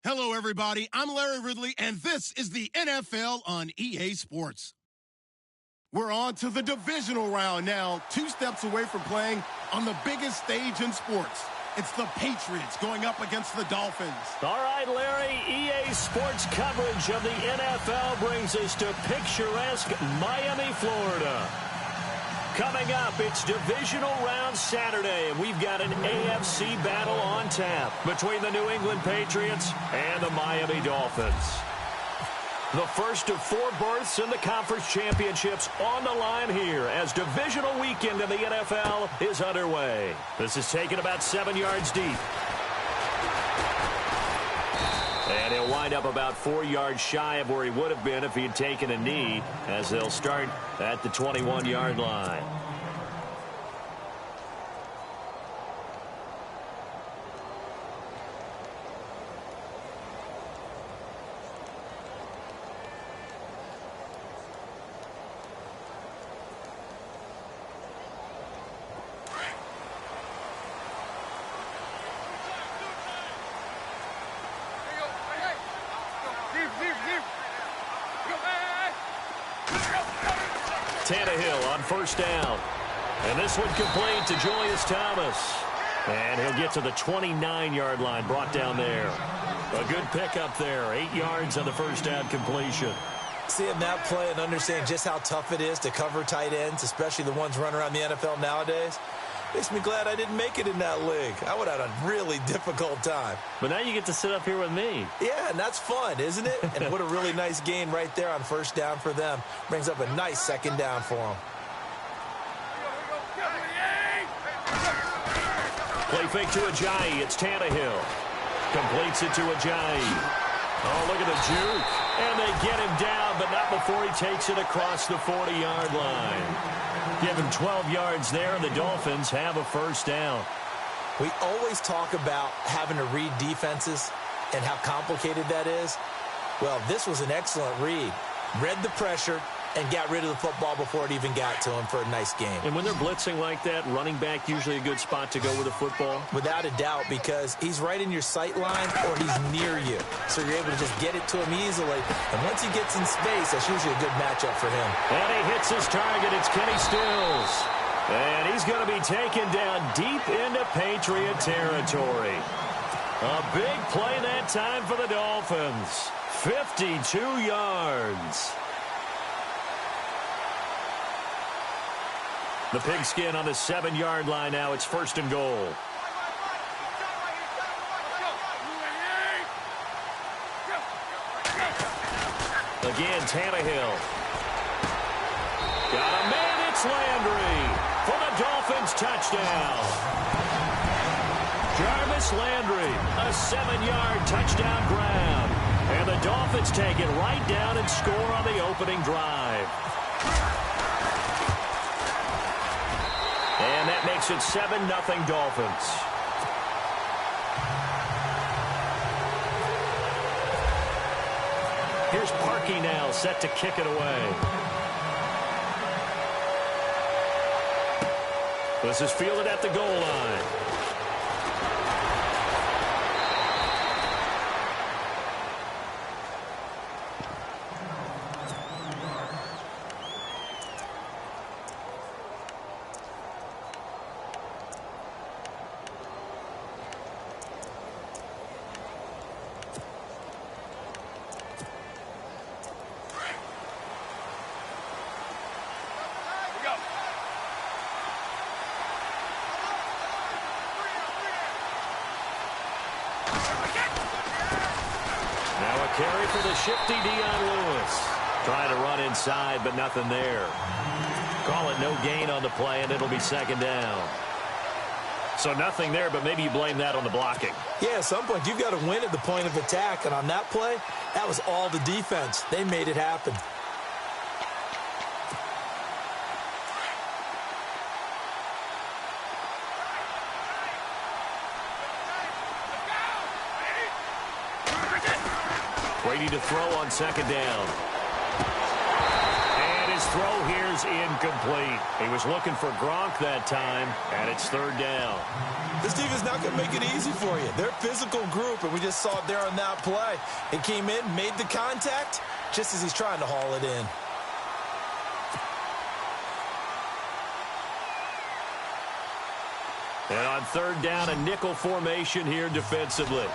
Hello, everybody. I'm Larry Ridley, and this is the NFL on EA Sports. We're on to the divisional round now, 2 steps away from playing on the biggest stage in sports. It's the Patriots going up against the Dolphins. All right, Larry, EA Sports coverage of the NFL brings us to picturesque Miami, Florida. Coming up, it's divisional round Saturday, and we've got an AFC battle on tap between the New England Patriots and the Miami Dolphins. The first of 4 berths in the conference championships on the line here as divisional weekend in the NFL is underway. This is taken about 7 yards deep. And he'll wind up about 4 yards shy of where he would have been if he had taken a knee, as they'll start at the 21-yard line. Tannehill on first down. And this one complete to Julius Thomas. And he'll get to the 29-yard line, brought down there. A good pickup there, 8 yards on the first down completion. Seeing that play and understanding just how tough it is to cover tight ends, especially the ones running around the NFL nowadays, makes me glad I didn't make it in that league. I would have had a really difficult time. But now you get to sit up here with me. Yeah, and that's fun, isn't it? And what a really nice gain right there on first down for them. Brings up a nice second down for them. Play fake to Ajayi. It's Tannehill. Completes it to Ajayi. Oh, look at the juke. And they get him down, but not before he takes it across the 40-yard line. Give him 12 yards there, and the Dolphins have a first down. We always talk about having to read defenses and how complicated that is. Well, this was an excellent read. Read the pressure and got rid of the football before it even got to him for a nice game. And when they're blitzing like that, running back usually a good spot to go with the football? Without a doubt, because he's right in your sight line or he's near you. So you're able to just get it to him easily. And once he gets in space, that's usually a good matchup for him. And he hits his target. It's Kenny Stills. And he's going to be taken down deep into Patriot territory. A big play that time for the Dolphins. 52 yards. The pigskin on the 7-yard line now. It's first and goal. Again, Tannehill. Got a man. It's Landry for the Dolphins touchdown. Jarvis Landry, a 7-yard touchdown grab. And the Dolphins take it right down and score on the opening drive. And that makes it 7-0 Dolphins. Here's Parkey now, set to kick it away. This is fielded at the goal line. Carry for the shifty Dion Lewis. Trying to run inside, but nothing there. Call it no gain on the play, and it'll be second down. So nothing there, but maybe you blame that on the blocking. Yeah, at some point, you've got to win at the point of attack. And on that play, that was all the defense. They made it happen. Brady to throw on second down. And his His throw here's incomplete. He was looking for Gronk that time, and it's third down. This team is not going to make it easy for you. They're a physical group, and we just saw it there on that play. He came in, made the contact, just as he's trying to haul it in. And on third down, a nickel formation here defensively.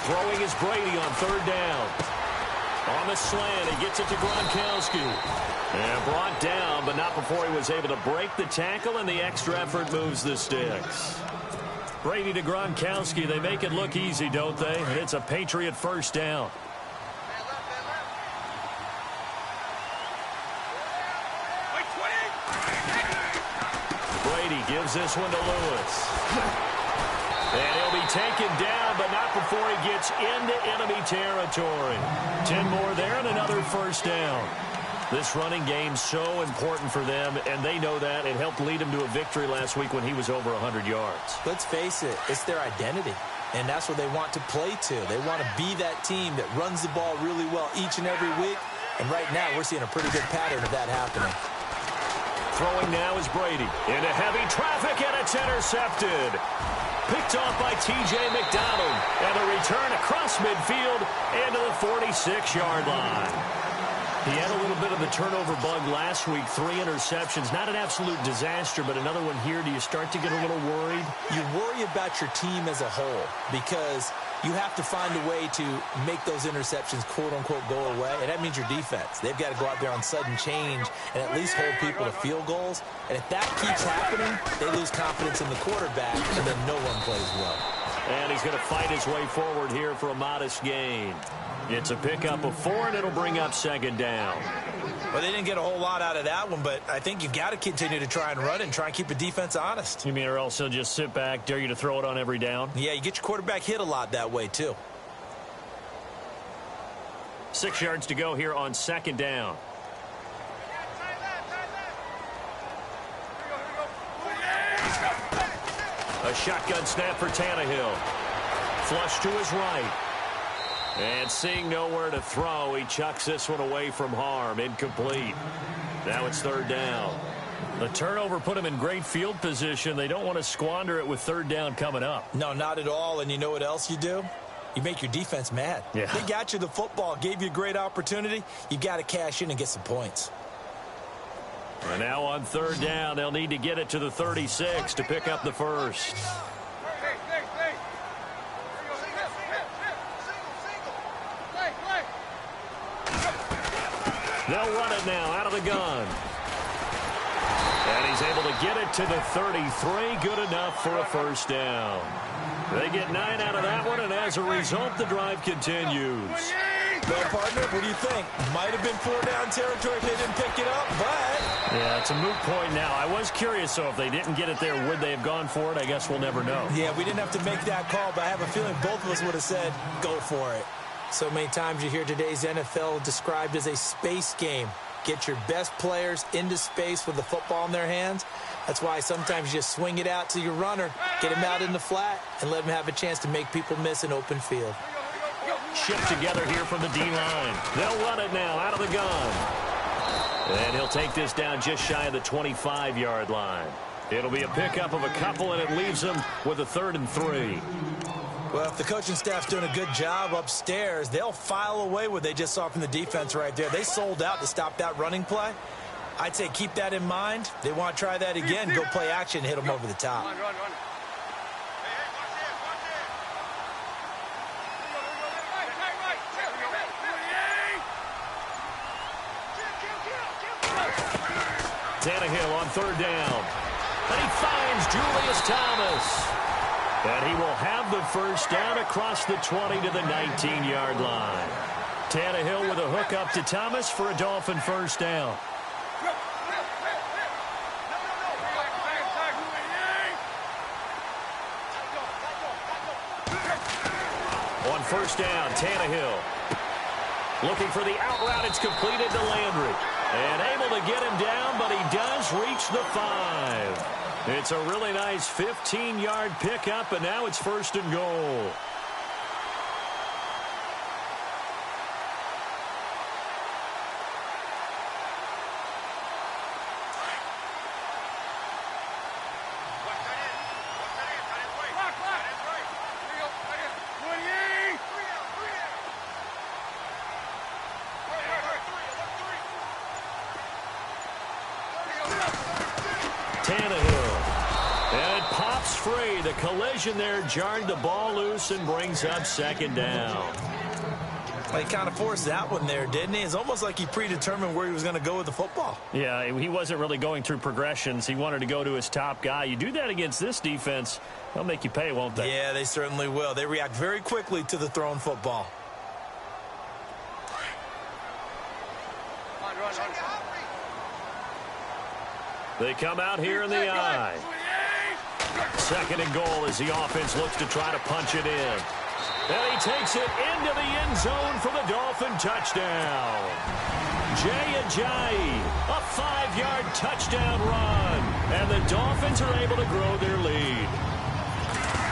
Throwing is Brady on third down. On the slant, he gets it to Gronkowski. And brought down, but not before he was able to break the tackle, and the extra effort moves the sticks. Brady to Gronkowski. They make it look easy, don't they? And it's a Patriot first down. Brady gives this one to Lewis. And he'll be taken down, but not before he gets into enemy territory. 10 more there and another first down. This running game's so important for them, and they know that. It helped lead them to a victory last week when he was over 100 yards. Let's face it, it's their identity, and that's what they want to play to. They want to be that team that runs the ball really well each and every week, and right now we're seeing a pretty good pattern of that happening. Throwing now is Brady. Into heavy traffic, and it's intercepted. Picked off by T.J. McDonald. And a return across midfield into the 46-yard line. He had a little bit of the turnover bug last week. 3 interceptions. Not an absolute disaster, but another one here. Do you start to get a little worried? You worry about your team as a whole because you have to find a way to make those interceptions, quote-unquote, go away, and that means your defense. They've got to go out there on sudden change and at least hold people to field goals. And if that keeps happening, they lose confidence in the quarterback, and then no one plays well. And he's going to fight his way forward here for a modest gain. It's a pickup of 4, and it'll bring up second down. Well, they didn't get a whole lot out of that one, but I think you've got to continue to try and run and try and keep the defense honest. You mean or else they'll just sit back, dare you to throw it on every down? Yeah, you get your quarterback hit a lot that way, too. 6 yards to go here on second down. A shotgun snap for Tannehill. Flush to his right. And seeing nowhere to throw, he chucks this one away from harm. Incomplete. Now it's third down. The turnover put him in great field position. They don't want to squander it with third down coming up. No, not at all. And you know what else you do? You make your defense mad. Yeah. They got you the football, gave you a great opportunity. You got to cash in and get some points. And now on third down, they'll need to get it to the 36 to pick up the first. They'll run it now out of the gun. And he's able to get it to the 33. Good enough for a first down. They get 9 out of that one, and as a result, the drive continues. Well, partner, what do you think? Might have been 4-down territory if they didn't pick it up, but... Yeah, it's a moot point now. I was curious, so if they didn't get it there, would they have gone for it? I guess we'll never know. Yeah, we didn't have to make that call, but I have a feeling both of us would have said, go for it. So many times you hear today's NFL described as a space game. Get your best players into space with the football in their hands. That's why sometimes you just swing it out to your runner, get him out in the flat, and let him have a chance to make people miss an open field. Shipped together here from the D-line. They'll run it now out of the gun. And he'll take this down just shy of the 25-yard line. It'll be a pickup of a couple, and it leaves them with a 3rd and 3. Well, if the coaching staff's doing a good job upstairs, they'll file away what they just saw from the defense right there. They sold out to stop that running play. I'd say keep that in mind. They want to try that again, go play action, hit them over the top. Run. Tannehill on third down. And he finds Julius Thomas. And he will have the first down across the 20 to the 19-yard line. Tannehill with a hook up to Thomas for a Dolphin first down. On first down, Tannehill. Looking for the out route. It's completed to Landry. And able to get him down, but he does reach the 5. It's a really nice 15-yard pickup, and now it's 1st and goal. The collision there jarred the ball loose and brings up 2nd down. Well, he kind of forced that one there, didn't he? It's almost like he predetermined where he was going to go with the football. Yeah, he wasn't really going through progressions. He wanted to go to his top guy. You do that against this defense, they'll make you pay, won't they? Yeah, they certainly will. They react very quickly to the thrown football. They come out here in the eye. 2nd and goal as the offense looks to try to punch it in. And he takes it into the end zone for the Dolphin touchdown. Jay Ajayi, a 5-yard touchdown run. And the Dolphins are able to grow their lead.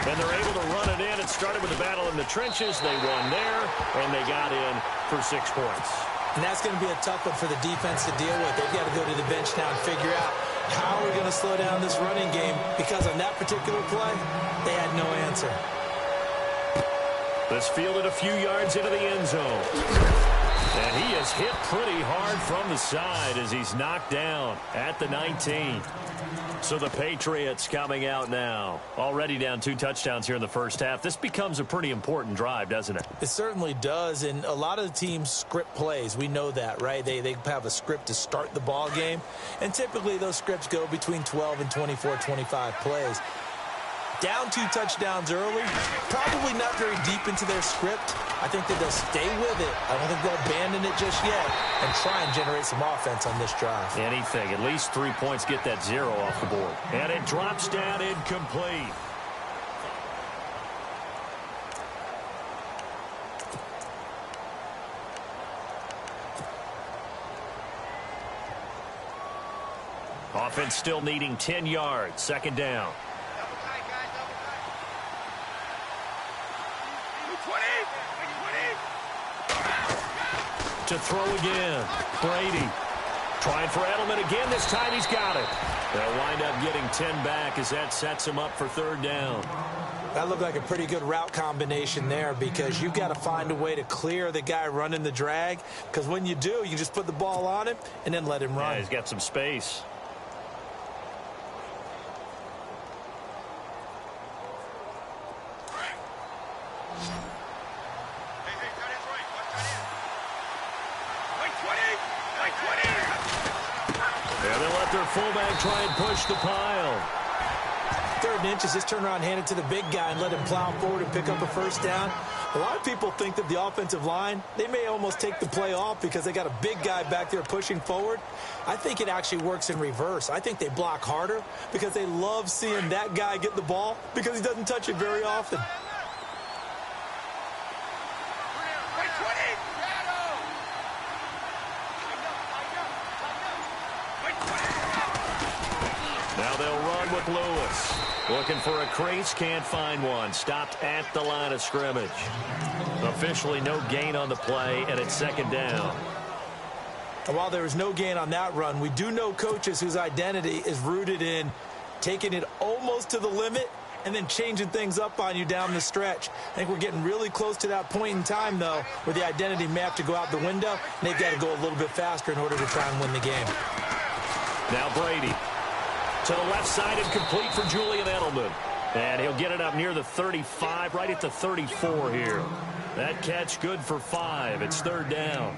And they're able to run it in. It started with a battle in the trenches. They won there, and they got in for 6 points. And that's going to be a tough one for the defense to deal with. They've got to go to the bench now and figure out how are we going to slow down this running game, because on that particular play, they had no answer. This fielded a few yards into the end zone. And he is hit pretty hard from the side as he's knocked down at the 19. So the Patriots coming out now. Already down 2 touchdowns here in the first half. This becomes a pretty important drive, doesn't it? It certainly does, and a lot of the teams script plays. We know that, right? They have a script to start the ball game, and typically those scripts go between 12 and 24, 25 plays. Down 2 touchdowns early, probably not very deep into their script. I think that they'll stay with it. I don't think they'll abandon it just yet and try and generate some offense on this drive. Anything. At least 3 points, get that 0 off the board. And it drops down incomplete. Offense still needing 10 yards. 2nd down. To throw again. Brady trying for Edelman again. This time he's got it. They'll wind up getting 10 back as that sets him up for 3rd down. That looked like a pretty good route combination there, because you've got to find a way to clear the guy running the drag, because when you do, you just put the ball on him and then let him run. Yeah, he's got some space. Fullback try and push the pile. 3rd and inches, just turn around, hand it to the big guy, and let him plow forward and pick up a 1st down. A lot of people think that the offensive line, they may almost take the play off because they got a big guy back there pushing forward. I think it actually works in reverse. I think they block harder because they love seeing that guy get the ball because he doesn't touch it very often. Now they'll run with Lewis. Looking for a crease, can't find one. Stopped at the line of scrimmage. Officially no gain on the play, and it's 2nd down. And while there was no gain on that run, we do know coaches whose identity is rooted in taking it almost to the limit and then changing things up on you down the stretch. I think we're getting really close to that point in time, though, where the identity may have to go out the window, and they've got to go a little bit faster in order to try and win the game. Now Brady. To the left side and complete for Julian Edelman. And he'll get it up near the 35, right at the 34 here. That catch good for 5. It's 3rd down.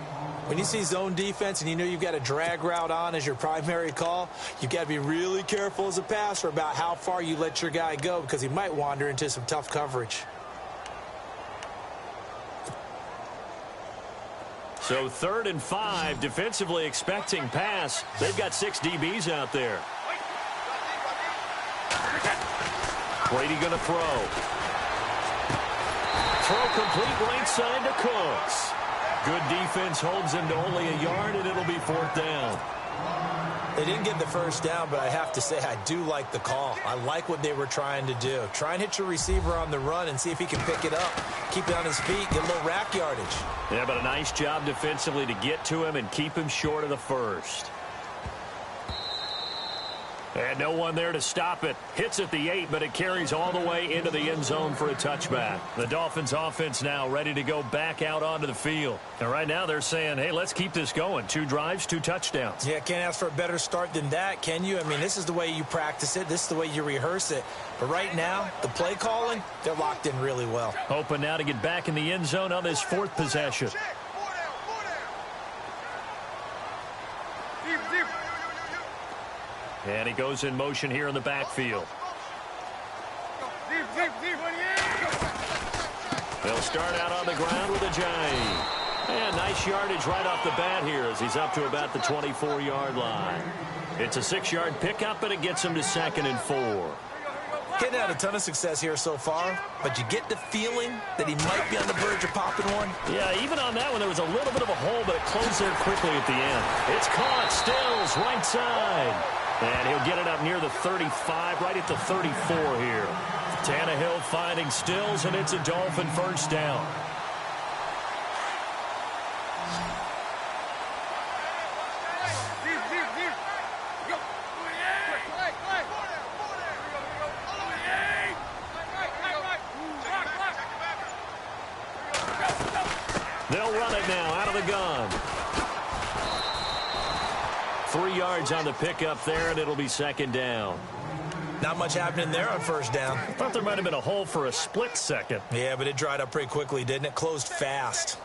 When you see zone defense and you know you've got a drag route on as your primary call, you've got to be really careful as a passer about how far you let your guy go, because he might wander into some tough coverage. So 3rd and 5, defensively expecting pass. They've got 6 DBs out there. Brady going to throw. Throw complete right side to Cooks. Good defense holds him to only a yard, and it'll be 4th down. They didn't get the first down, but I have to say I do like the call. I like what they were trying to do. Try and hit your receiver on the run and see if he can pick it up. Keep it on his feet, get a little rack yardage. Yeah, but a nice job defensively to get to him and keep him short of the first. And no one there to stop it. Hits at the 8, but it carries all the way into the end zone for a touchback. The Dolphins offense now ready to go back out onto the field. And right now they're saying, hey, let's keep this going. 2 drives, 2 touchdowns. Yeah, can't ask for a better start than that, can you? I mean, this is the way you practice it. This is the way you rehearse it. But right now, the play calling, they're locked in really well. Hoping now to get back in the end zone on this 4th possession. And he goes in motion here in the backfield. They'll start out on the ground with a giant. And nice yardage right off the bat here as he's up to about the 24-yard line. It's a 6-yard pickup, and it gets him to 2nd and 4. Getting had a ton of success here so far, but you get the feeling that he might be on the verge of popping one. Yeah, even on that one, there was a little bit of a hole, but it closed there quickly at the end. It's caught, Stills, right side. And he'll get it up near the 35, right at the 34 here. Tannehill finding Stills, and it's a Dolphin first down. They'll run it now out of the gun. 3 yards on the pickup there, and it'll be 2nd down. Not much happening there on first down. I thought there might have been a hole for a split second. Yeah, but it dried up pretty quickly, didn't it? Closed fast.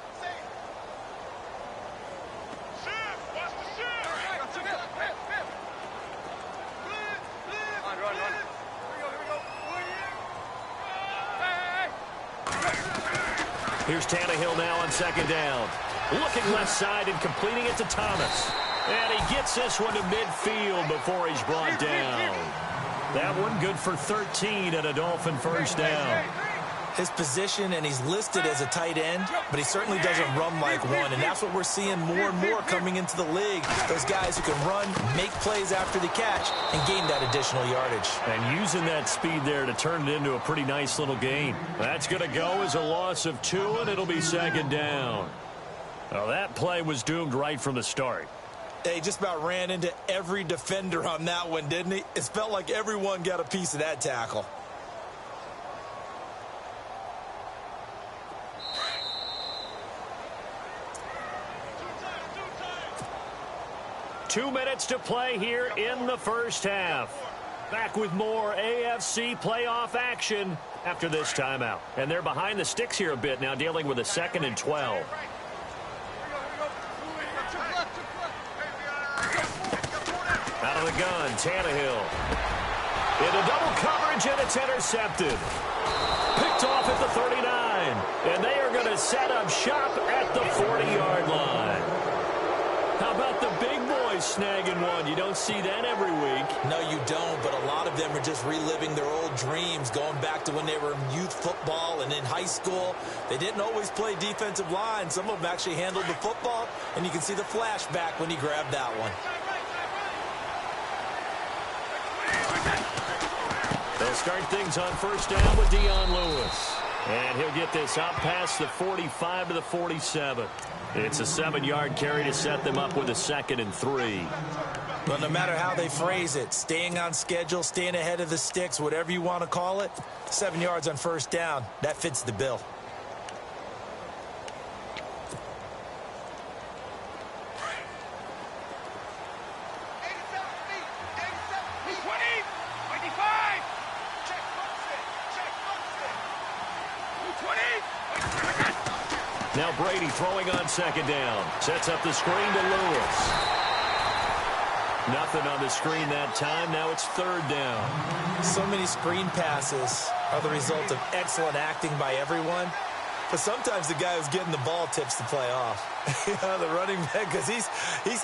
Here's Tannehill now on 2nd down. Looking left side and completing it to Thomas. And he gets this one to midfield before he's brought down. That one good for 13 and a Dolphin first down. His position, and he's listed as a tight end, but he certainly doesn't run like one, and that's what we're seeing more and more coming into the league. Those guys who can run, make plays after the catch, and gain that additional yardage. And using that speed there to turn it into a pretty nice little gain. That's going to go as a loss of 2, and it'll be 2nd down. Well, that play was doomed right from the start. He just about ran into every defender on that one, didn't he? It felt like everyone got a piece of that tackle. Two minutes to play here in the first half. Back with more AFC playoff action after this timeout. And they're behind the sticks here a bit now, dealing with a 2nd and 12. Out of the gun, Tannehill. Into double coverage, and it's intercepted. Picked off at the 39. And they are going to set up shop at the 40-yard line. How about the big boys snagging one? You don't see that every week. No, you don't, but a lot of them are just reliving their old dreams, going back to when they were in youth football and in high school. They didn't always play defensive line. Some of them actually handled the football, and you can see the flashback when he grabbed that one. They'll start things on first down with Dion Lewis. And he'll get this out past the 45 to the 47. It's a 7-yard carry to set them up with a 2nd and 3. But no matter how they phrase it, staying on schedule, staying ahead of the sticks, whatever you want to call it, 7 yards on first down, that fits the bill. Now Brady throwing on 2nd down. Sets up the screen to Lewis. Nothing on the screen that time. Now it's 3rd down. So many screen passes are the result of excellent acting by everyone. But sometimes the guy who's getting the ball tips the play off. The running back, because he's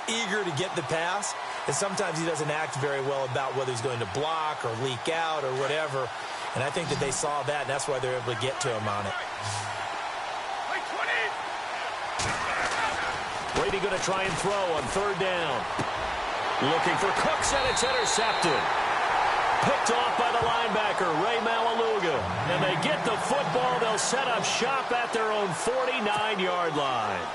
eager to get the pass. And sometimes he doesn't act very well about whether he's going to block or leak out or whatever. And I think that they saw that, and that's why they're able to get to him on it. Brady going to try and throw on 3rd down. Looking for Cooks, and it's intercepted. Picked off by the linebacker, Ray Malaluga. And they get the football. They'll set up shop at their own 49-yard line.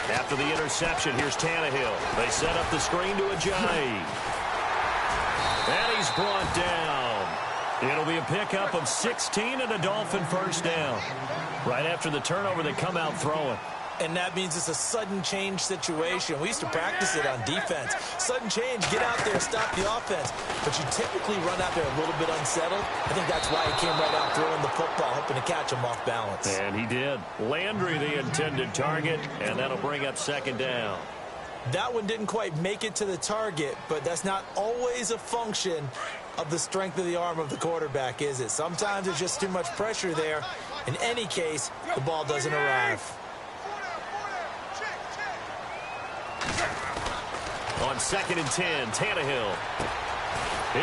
After the interception, here's Tannehill. They set up the screen to Ajayi. And he's brought down. It'll be a pickup of 16 and a Dolphin first down. Right after the turnover, they come out throwing. And that means it's a sudden change situation. We used to practice it on defense. Sudden change, get out there, stop the offense. But you typically run out there a little bit unsettled. I think that's why he came right out throwing the football, hoping to catch him off balance. And he did. Landry, the intended target, and that'll bring up second down. That one didn't quite make it to the target, but that's not always a function of the strength of the arm of the quarterback, is it? Sometimes there's just too much pressure there. In any case, the ball doesn't arrive. On 2nd and 10, Tannehill.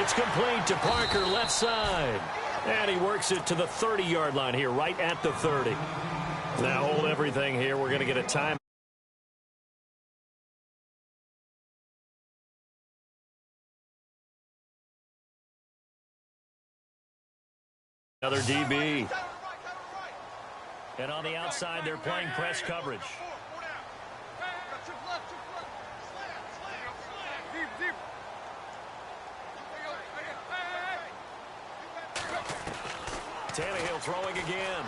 It's complete to Parker, left side. And he works it to the 30-yard line here, right at the 30. Now hold everything here. We're going to get a time. Another DB. And on the outside, they're playing press coverage. Tannehill throwing again.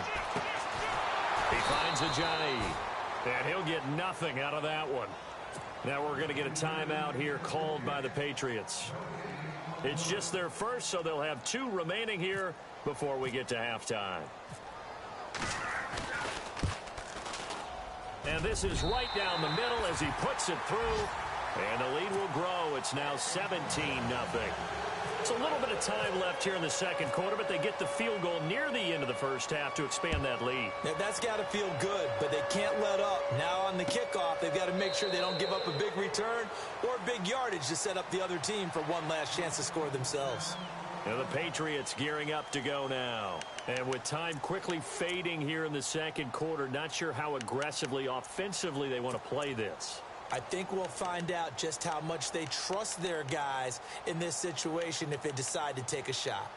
He finds Ajayi. And he'll get nothing out of that one. Now we're going to get a timeout here called by the Patriots. It's just their first, so they'll have 2 remaining here before we get to halftime. And this is right down the middle as he puts it through. And the lead will grow. It's now 17-0. It's a little bit of time left here in the second quarter, but they get the field goal near the end of the first half to expand that lead. Now, that's got to feel good, but they can't let up. Now on the kickoff, they've got to make sure they don't give up a big return or big yardage to set up the other team for one last chance to score themselves. Now the Patriots gearing up to go now. And with time quickly fading here in the second quarter, not sure how aggressively, offensively they want to play this. I think we'll find out just how much they trust their guys in this situation if they decide to take a shot.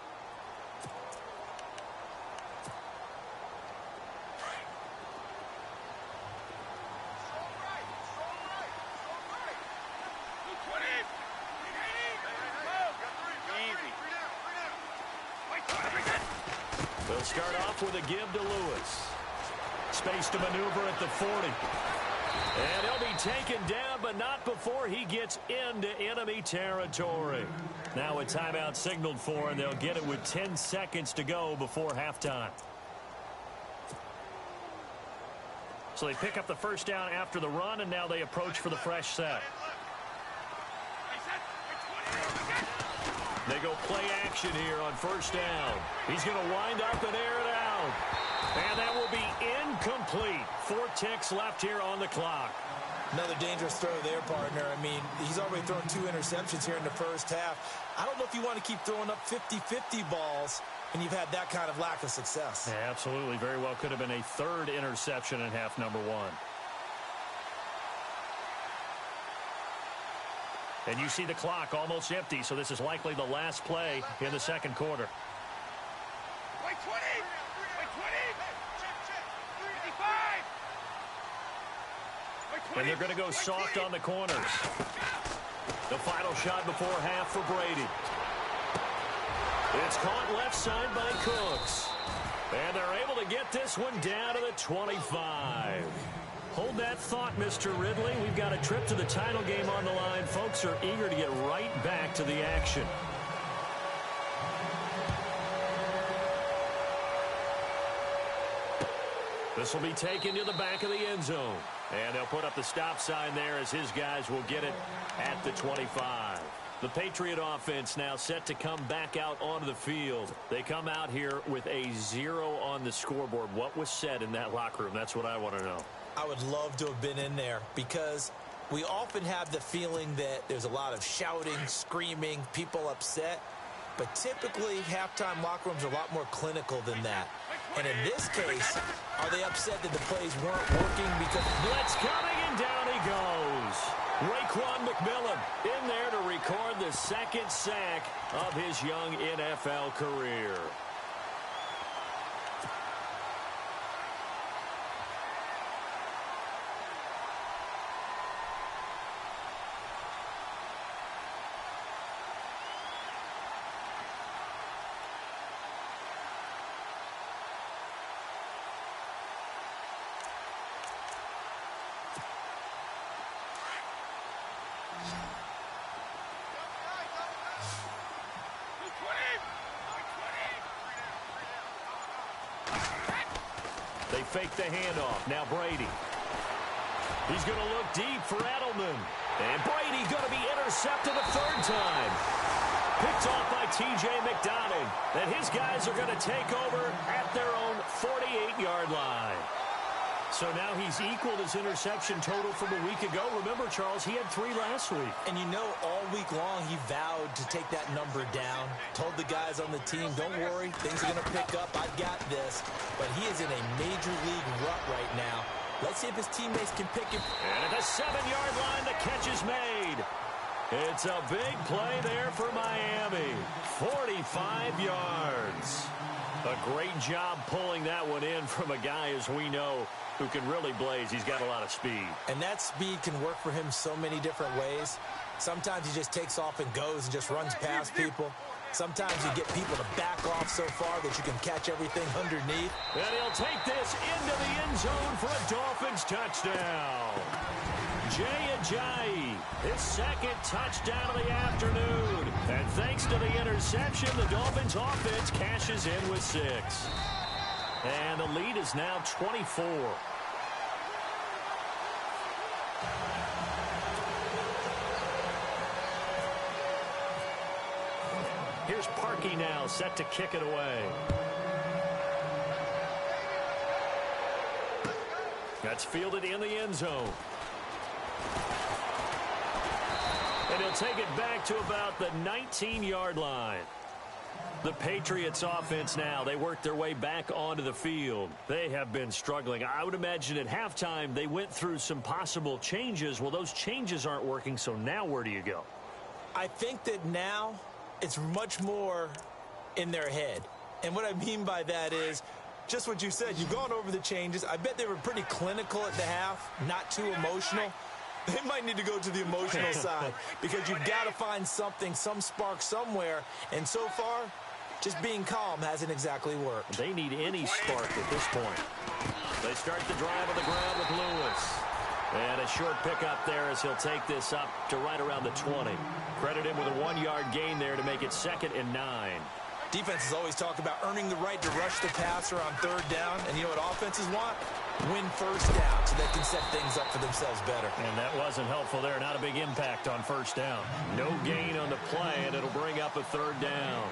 They'll start off with a give to Lewis. Space to maneuver at the 40. And he'll be taken down, but not before he gets into enemy territory. Now a timeout signaled for, and they'll get it with 10 seconds to go before halftime. So they pick up the first down after the run, and now they approach for the fresh set. They go play action here on first down. He's going to wind up and air it out. And that will be incomplete. 4 ticks left here on the clock. Another dangerous throw there, partner. I mean, he's already thrown 2 interceptions here in the first half. I don't know if you want to keep throwing up 50-50 balls when you've had that kind of lack of success. Yeah, absolutely. Very well could have been a 3rd interception in half number 1. And you see the clock almost empty, so this is likely the last play in the second quarter. And they're going to go soft on the corners. The final shot before half for Brady. It's caught left side by Cooks. And they're able to get this one down to the 25. Hold that thought, Mr. Ridley. We've got a trip to the title game on the line. Folks are eager to get right back to the action. This will be taken to the back of the end zone. And they'll put up the stop sign there as his guys will get it at the 25. The Patriot offense now set to come back out onto the field. They come out here with a 0 on the scoreboard. What was said in that locker room? That's what I want to know. I would love to have been in there because we often have the feeling that there's a lot of shouting, screaming, people upset. But typically, halftime locker rooms are a lot more clinical than that. And in this case, are they upset that the plays weren't working? Because blitz coming, and down he goes. Raekwon McMillan in there to record the second sack of his young NFL career. They fake the handoff. Now Brady. He's going to look deep for Edelman. And Brady going to be intercepted a third time. Picked off by T.J. McDonald. And his guys are going to take over at their own 48-yard line. So now he's equaled his interception total from a week ago. Remember, Charles, he had 3 last week. And you know, all week long he vowed to take that number down. Told the guys on the team, don't worry, things are going to pick up. I've got this. But he is in a major league rut right now. Let's see if his teammates can pick him. And at the 7-yard line, the catch is made. It's a big play there for Miami. 45 yards. A great job pulling that one in from a guy, as we know, who can really blaze. He's got a lot of speed. And that speed can work for him so many different ways. Sometimes he just takes off and goes and just runs past people. Sometimes you get people to back off so far that you can catch everything underneath. And he'll take this into the end zone for a Dolphins touchdown. Jay Ajayi, his second touchdown of the afternoon. And thanks to the interception, the Dolphins offense cashes in with 6. And the lead is now 24. Here's Parkey now, set to kick it away. That's fielded in the end zone. And he'll take it back to about the 19-yard line. The Patriots offense now, they work their way back onto the field. They have been struggling. I would imagine at halftime they went through some possible changes. Well, those changes aren't working, so now where do you go? I think that now it's much more in their head. And what I mean by that is just what you said. You've gone over the changes. I bet they were pretty clinical at the half, not too emotional. They might need to go to the emotional side because you've got to find something, some spark somewhere. And so far, just being calm hasn't exactly worked. They need any spark at this point. They start the drive on the ground with Lewis. And a short pickup there as he'll take this up to right around the 20. Credit him with a 1-yard gain there to make it 2nd and 9. Defenses always talk about earning the right to rush the passer on 3rd down. And you know what offenses want? Win 1st down so they can set things up for themselves better. And that wasn't helpful there. Not a big impact on 1st down. No gain on the play, and it'll bring up a 3rd down.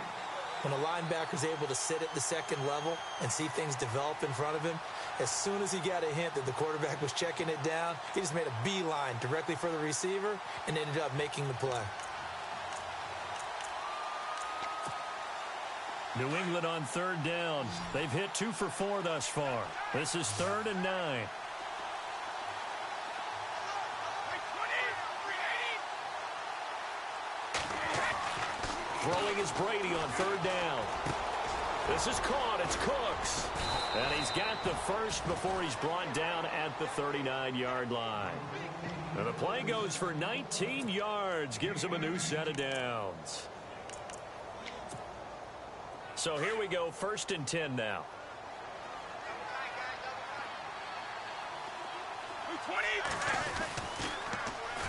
When a linebacker's able to sit at the 2nd level and see things develop in front of him, as soon as he got a hint that the quarterback was checking it down, he just made a beeline directly for the receiver and ended up making the play. New England on 3rd down. They've hit 2 for 4 thus far. This is 3rd and 9. Throwing is Brady on 3rd down. This is caught. It's Cooks. And he's got the first before he's brought down at the 39-yard line. And the play goes for 19 yards. Gives him a new set of downs. So here we go, 1st and 10 now.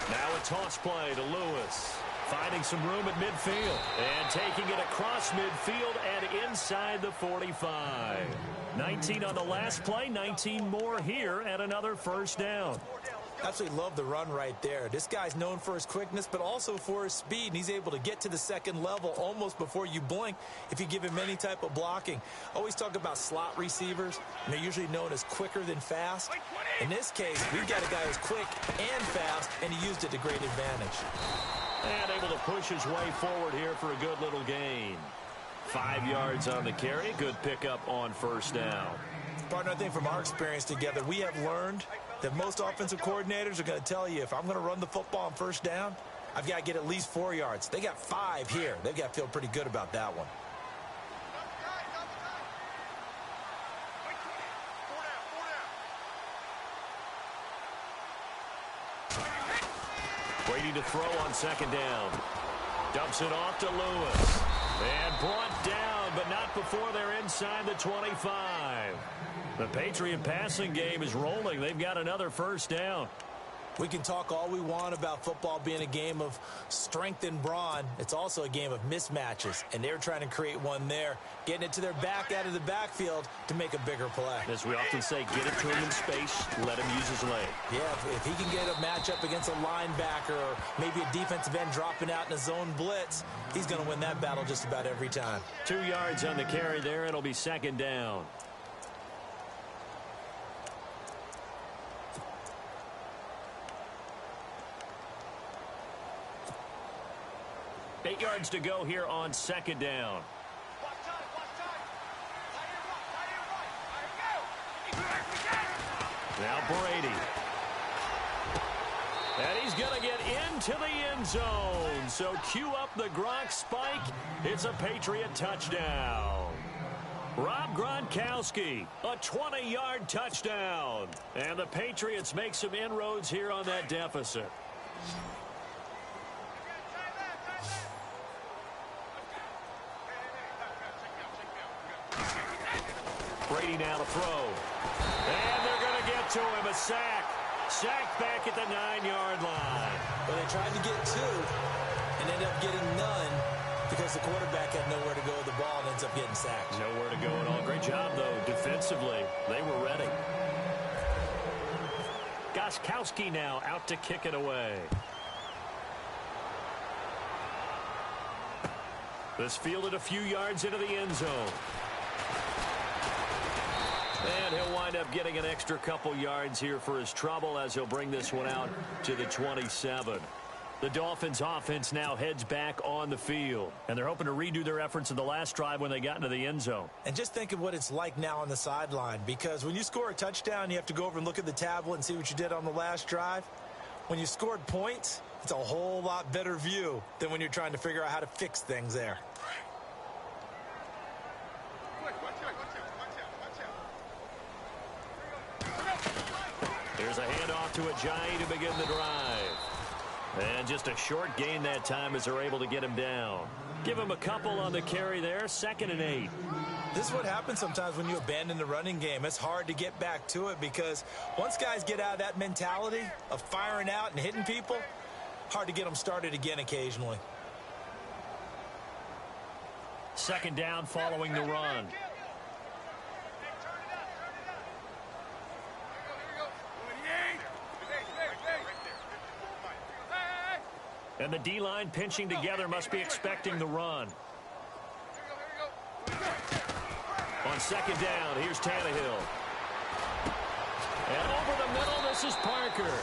Now a toss play to Lewis. Finding some room at midfield. And taking it across midfield and inside the 45. 19 on the last play, 19 more here at another 1st down. Absolutely love the run right there. This guy's known for his quickness, but also for his speed, and he's able to get to the second level almost before you blink if you give him any type of blocking. Always talk about slot receivers, and they're usually known as quicker than fast. In this case, we've got a guy who's quick and fast, and he used it to great advantage. And able to push his way forward here for a good little gain. 5 yards on the carry. Good pickup on first down. Partner, I think from our experience together, we have learned that most offensive coordinators are going to tell you, if I'm going to run the football on first down, I've got to get at least 4 yards. They got 5 here. They've got to feel pretty good about that one. Waiting to throw on second down. Dumps it off to Lewis. And brought down, but not before they're inside the 25. The Patriot passing game is rolling. They've got another first down. We can talk all we want about football being a game of strength and brawn. It's also a game of mismatches, and they're trying to create one there, getting it to their back out of the backfield to make a bigger play. As we often say, get it to him in space, let him use his leg. Yeah, if he can get a matchup against a linebacker or maybe a defensive end dropping out in a zone blitz, he's going to win that battle just about every time. 2 yards on the carry there. It'll be second down. Eight yards to go here on second down. Now Brady. And he's going to get into the end zone. So cue up the Gronk spike. It's a Patriot touchdown. Rob Gronkowski, a 20-yard touchdown. And the Patriots make some inroads here on that deficit. Brady now to throw. And they're going to get to him. A sack. Sack back at the 9-yard line. Well, they tried to get 2 and ended up getting none because the quarterback had nowhere to go with the ball and ends up getting sacked. Nowhere to go at all. Great job, though, defensively. They were ready. Gostkowski now out to kick it away. This fielded a few yards into the end zone. And he'll wind up getting an extra couple yards here for his trouble as he'll bring this one out to the 27. The Dolphins offense now heads back on the field. And they're hoping to redo their efforts in the last drive when they got into the end zone. And just think of what it's like now on the sideline, because when you score a touchdown, you have to go over and look at the tablet and see what you did on the last drive. When you scored points, it's a whole lot better view than when you're trying to figure out how to fix things there. Here's a handoff to Ajayi to begin the drive. And just a short gain that time as they're able to get him down. Give him a couple on the carry there. 2nd and 8. This is what happens sometimes when you abandon the running game. It's hard to get back to it because once guys get out of that mentality of firing out and hitting people, hard to get them started again occasionally. 2nd down following the run. And the D-line pinching together must be expecting the run. On 2nd down, here's Tannehill. And over the middle, this is Parker.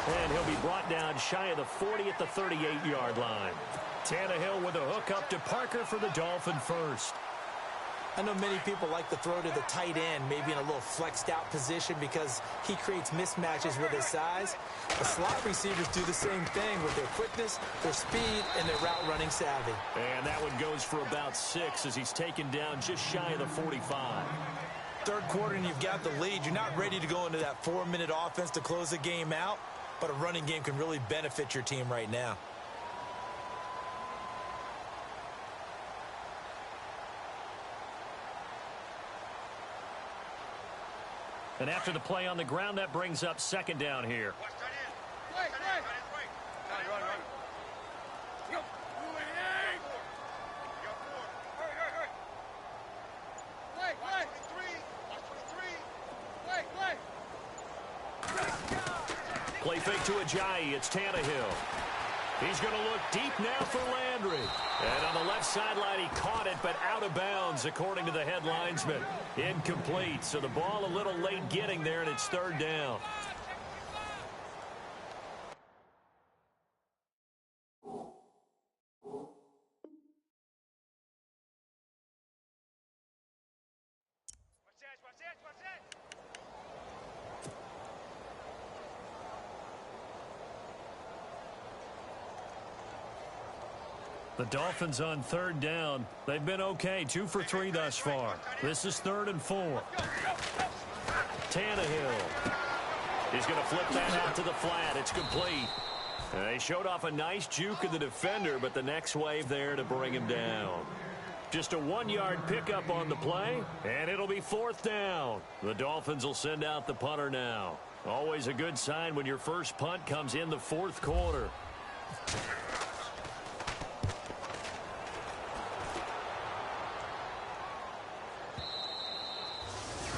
And he'll be brought down shy of the 40 at the 38-yard line. Tannehill with a hook up to Parker for the Dolphin first. I know many people like to throw to the tight end, maybe in a little flexed out position because he creates mismatches with his size. The slot receivers do the same thing with their quickness, their speed, and their route running savvy. And that one goes for about 6 as he's taken down just shy of the 45. Third quarter and you've got the lead. You're not ready to go into that 4-minute offense to close the game out, but a running game can really benefit your team right now. And after the play on the ground, that brings up 2nd down here. Play fake to Ajayi. It's Tannehill. He's going to look deep now for Landry. And on the left sideline, he caught it, but out of bounds, according to the head linesman. Incomplete. So the ball a little late getting there, and it's third down. The Dolphins on third down. They've been okay, 2 for 3 thus far. This is 3rd and 4. Tannehill. He's going to flip that out to the flat. It's complete. They showed off a nice juke of the defender, but the next wave there to bring him down. Just a 1-yard pickup on the play, and it'll be 4th down. The Dolphins will send out the punter now. Always a good sign when your first punt comes in the 4th quarter.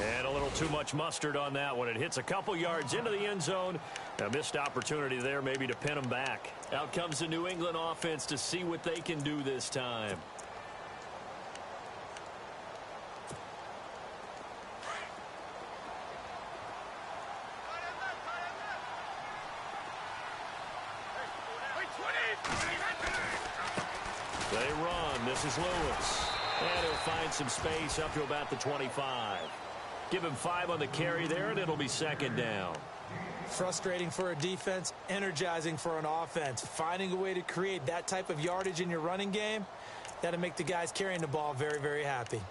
And a little too much mustard on that one. It hits a couple yards into the end zone. A missed opportunity there maybe to pin them back. Out comes the New England offense to see what they can do this time. They run. This is Lewis. And he'll find some space up to about the 25. Give him 5 on the carry there, and it'll be 2nd down. Frustrating for a defense, energizing for an offense. Finding a way to create that type of yardage in your running game, that'll make the guys carrying the ball very, very happy.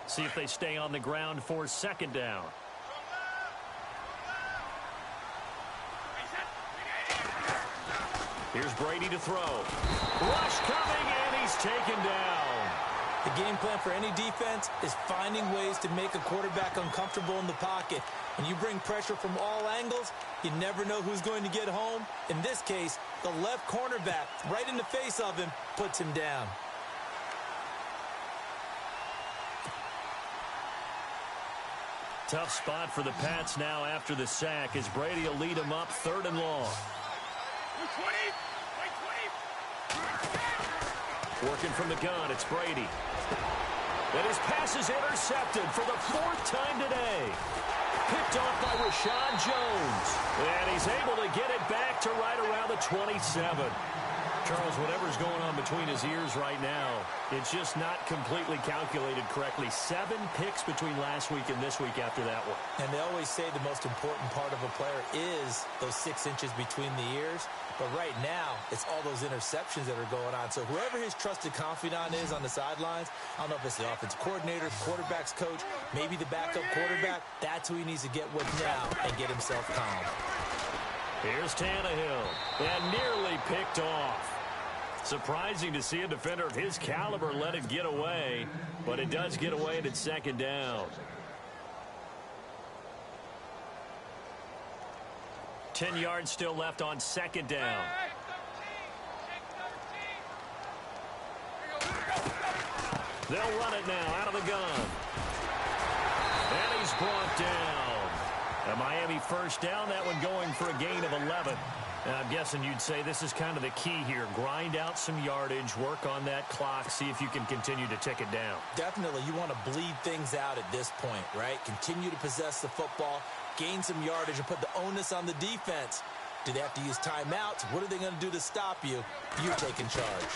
See if they stay on the ground for 2nd down. Here's Brady to throw. Rush coming, and he's taken down. The game plan for any defense is finding ways to make a quarterback uncomfortable in the pocket. When you bring pressure from all angles, you never know who's going to get home. In this case, the left cornerback, right in the face of him, puts him down. Tough spot for the Pats now after the sack as Brady will lead them up 3rd and long. Working from the gun, it's Brady. And his pass is intercepted for the 4th time today. Picked off by Rashad Jones. And he's able to get it back to right around the 27. Charles, whatever's going on between his ears right now, it's just not completely calculated correctly. 7 picks between last week and this week after that one. And they always say the most important part of a player is those 6 inches between the ears. But right now, it's all those interceptions that are going on. So whoever his trusted confidant is on the sidelines, I don't know if it's the offensive coordinator, quarterback's coach, maybe the backup quarterback, that's who he needs to get with now and get himself calm. Here's Tannehill, and nearly picked off. Surprising to see a defender of his caliber let it get away, but it does get away and it's 2nd down. 10 yards still left on 2nd down. They'll run it now out of the gun. And he's brought down. A Miami 1st down, that one going for a gain of 11. And I'm guessing you'd say this is kind of the key here. Grind out some yardage, work on that clock, see if you can continue to tick it down. Definitely. You want to bleed things out at this point, right? Continue to possess the football, gain some yardage, and put the onus on the defense. Do they have to use timeouts? What are they going to do to stop you? You're taking charge.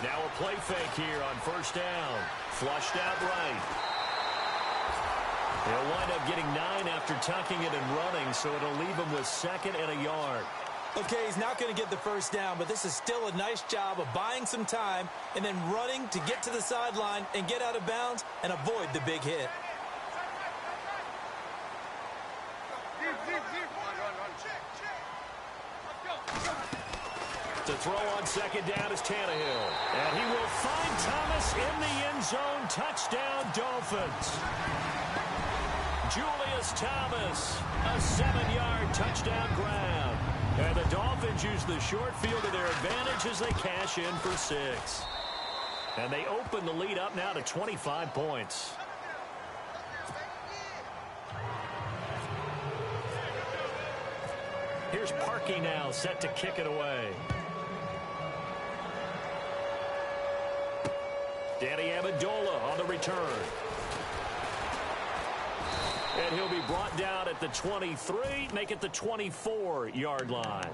Now a play fake here on 1st down. Flushed out right. He'll wind up getting 9 after tucking it and running, so it'll leave him with 2nd and a yard. Okay, he's not going to get the 1st down, but this is still a nice job of buying some time and then running to get to the sideline and get out of bounds and avoid the big hit. To throw on 2nd down is Tannehill. And he will find Thomas in the end zone. Touchdown, Dolphins. Julius Thomas, a 7-yard touchdown grab. And the Dolphins use the short field to their advantage as they cash in for 6. And they open the lead up now to 25 points. Here's Parkey now, set to kick it away. Danny Amendola on the return. And he'll be brought down at the 23, make it the 24-yard line.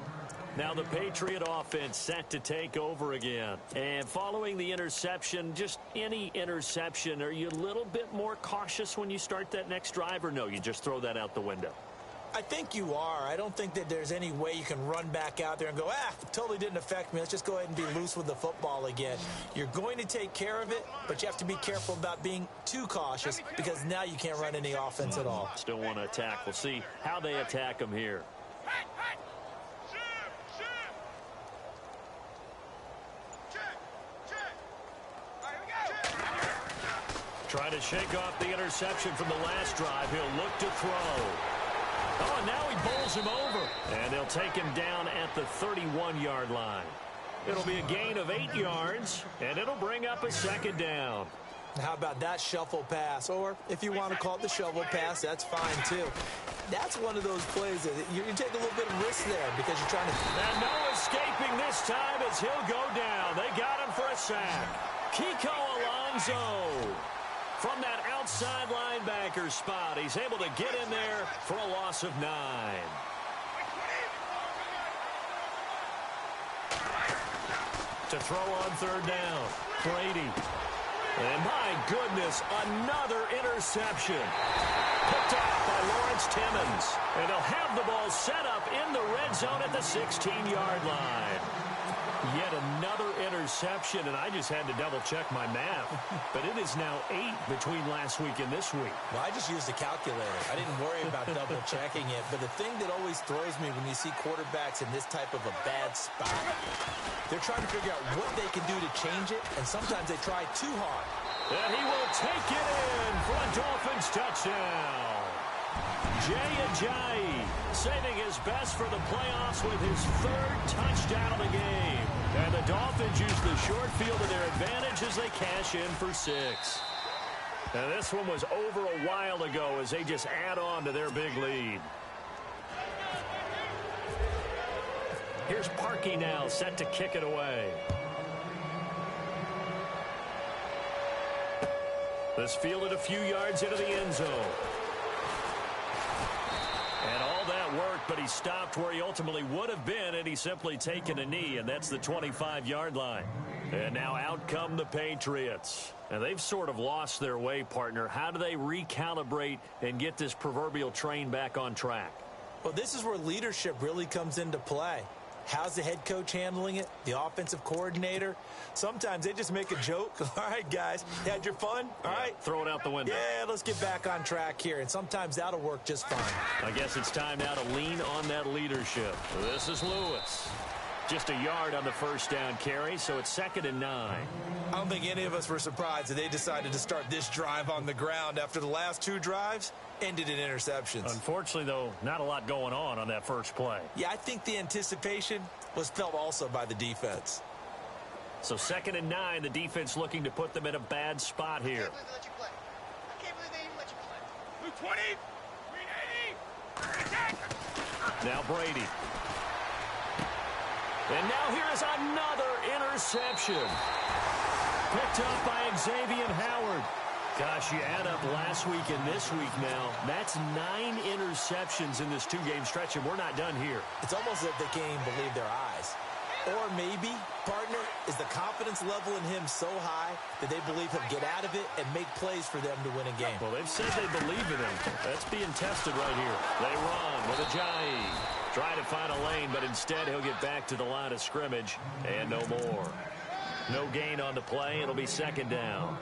Now the Patriot offense set to take over again. And following the interception, just any interception, are you a little bit more cautious when you start that next drive, or no, you just throw that out the window? I think you are. I don't think that there's any way you can run back out there and go, totally didn't affect me. Let's just go ahead and be loose with the football again. You're going to take care of it, but you have to be careful about being too cautious because now you can't run any offense at all. Still want to attack. We'll see how they attack them here. Trying to shake off the interception from the last drive. He'll look to throw. Oh, and now he bowls him over. And they'll take him down at the 31-yard line. It'll be a gain of 8 yards, and it'll bring up a second down. How about that shuffle pass? Or if you want to call it the shovel pass, that's fine too. That's one of those plays that you take a little bit of risk there because you're trying to... And no escaping this time as he'll go down. They got him for a sack. Kiko Alonso. From that outside linebacker spot, he's able to get in there for a loss of 9. To throw on third down, Brady. And my goodness, another interception. Picked off by Lawrence Timmons. And they'll have the ball set up in the red zone at the 16-yard line. Yet another interception, and I just had to double-check my math. But it is now 8 between last week and this week. Well, I just used a calculator. I didn't worry about double-checking it. But the thing that always throws me when you see quarterbacks in this type of a bad spot, they're trying to figure out what they can do to change it, and sometimes they try too hard. And he will take it in for a Dolphins touchdown. Jay Ajayi saving his best for the playoffs with his 3rd touchdown of the game. And the Dolphins use the short field to their advantage as they cash in for 6. And this one was over a while ago as they just add on to their big lead. Here's Parkey now, set to kick it away. This fielded a few yards into the end zone. And all that worked, but he stopped where he ultimately would have been, and he's simply taken a knee, and that's the 25-yard line. And now out come the Patriots. And they've sort of lost their way, partner. How do they recalibrate and get this proverbial train back on track? Well, this is where leadership really comes into play. How's the head coach handling it? The offensive coordinator? Sometimes they just make a joke. All right, guys, had your fun? All right. Throw it out the window. Yeah, let's get back on track here. And sometimes that'll work just fine. I guess it's time now to lean on that leadership. This is Lewis. Just a yard on the first down carry, so it's 2nd and 9. I don't think any of us were surprised that they decided to start this drive on the ground after the last 2 drives ended in interceptions. Unfortunately, though, not a lot going on that first play. Yeah, I think the anticipation was felt also by the defense. So 2nd and 9, the defense looking to put them in a bad spot here. I can't believe they even let you play. 20, 380. Now Brady. And now here is another interception. Picked up by Xavier Howard. Gosh, you add up last week and this week now. That's 9 interceptions in this 2-game stretch, and we're not done here. It's almost as if they can't even believe their eyes. Or maybe, partner, is the confidence level in him so high that they believe he'll get out of it and make plays for them to win a game. Well, they've said they believe in him. That's being tested right here. They run with Ajayi. Trying to find a lane, but instead he'll get back to the line of scrimmage and no more. No gain on the play. It'll be 2nd down.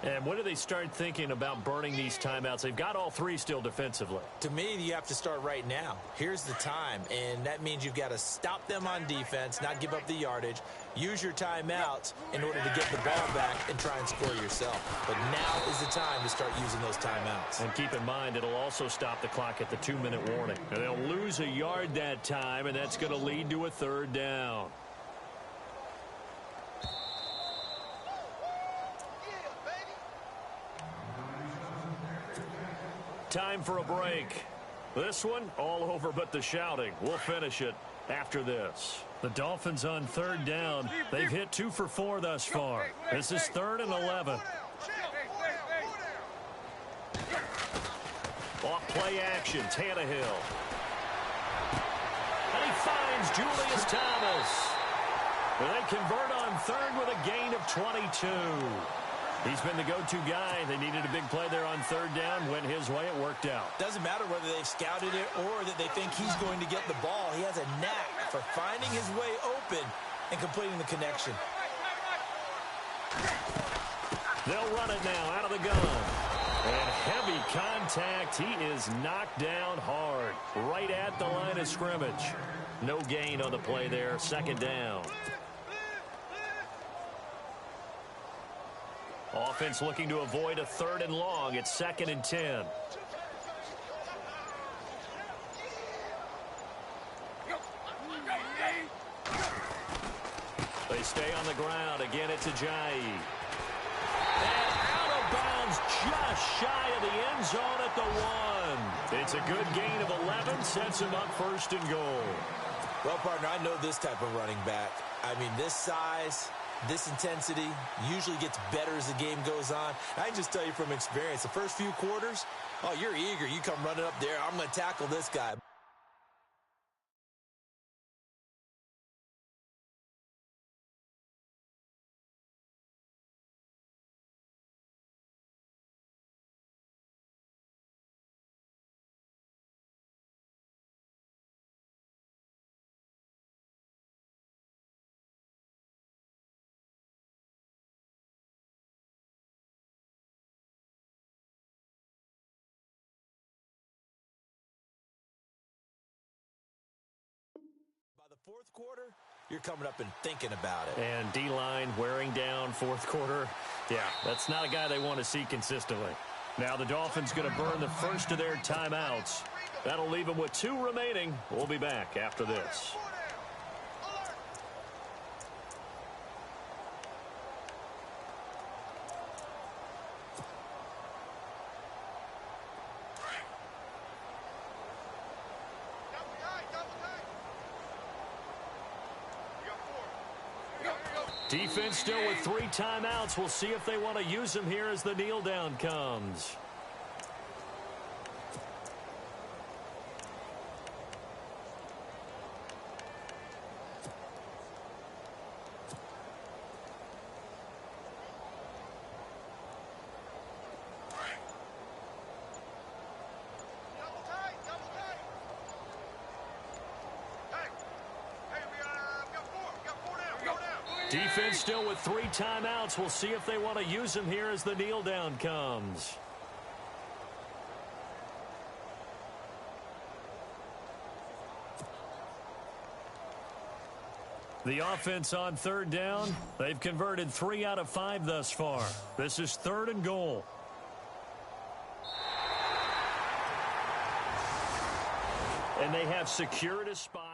And when do they start thinking about burning these timeouts? They've got all 3 still defensively. To me, you have to start right now. Here's the time, and that means you've got to stop them on defense, not give up the yardage, use your timeouts in order to get the ball back and try and score yourself. But now is the time to start using those timeouts. And keep in mind, it'll also stop the clock at the 2-minute warning. And they'll lose a yard that time, and that's going to lead to a 3rd down. Time for a break. This one, all over but the shouting. We'll finish it after this. The Dolphins on third down. They've hit 2 for 4 thus far. This is 3rd and 11. Off play action, Tannehill. And he finds Julius Thomas. They convert on 3rd with a gain of 22. He's been the go-to guy. They needed a big play there on 3rd down. Went his way. It worked out. Doesn't matter whether they've scouted it or that they think he's going to get the ball. He has a knack for finding his way open and completing the connection. They'll run it now out of the gun. And heavy contact. He is knocked down hard right at the line of scrimmage. No gain on the play there. 2nd down. Offense looking to avoid a 3rd and long. It's 2nd and 10. They stay on the ground. Again, it's Ajayi. And out of bounds just shy of the end zone at the 1. It's a good gain of 11. Sets him up 1st and goal. Well, partner, I know this type of running back. I mean, this size, this intensity usually gets better as the game goes on. I can just tell you from experience, the first few quarters, oh, you're eager. You come running up there. I'm going to tackle this guy. By the 4th quarter, you're coming up and thinking about it. And D-line wearing down 4th quarter. Yeah, that's not a guy they want to see consistently. Now the Dolphins going to burn the first of their timeouts. That'll leave them with 2 remaining. We'll be back after this. Defense still with 3 timeouts. We'll see if they want to use them here as the kneel down comes. Defense still with 3 timeouts. We'll see if they want to use them here as the kneel down comes. The offense on 3rd down. They've converted 3 out of 5 thus far. This is 3rd and goal. And they have secured a spot.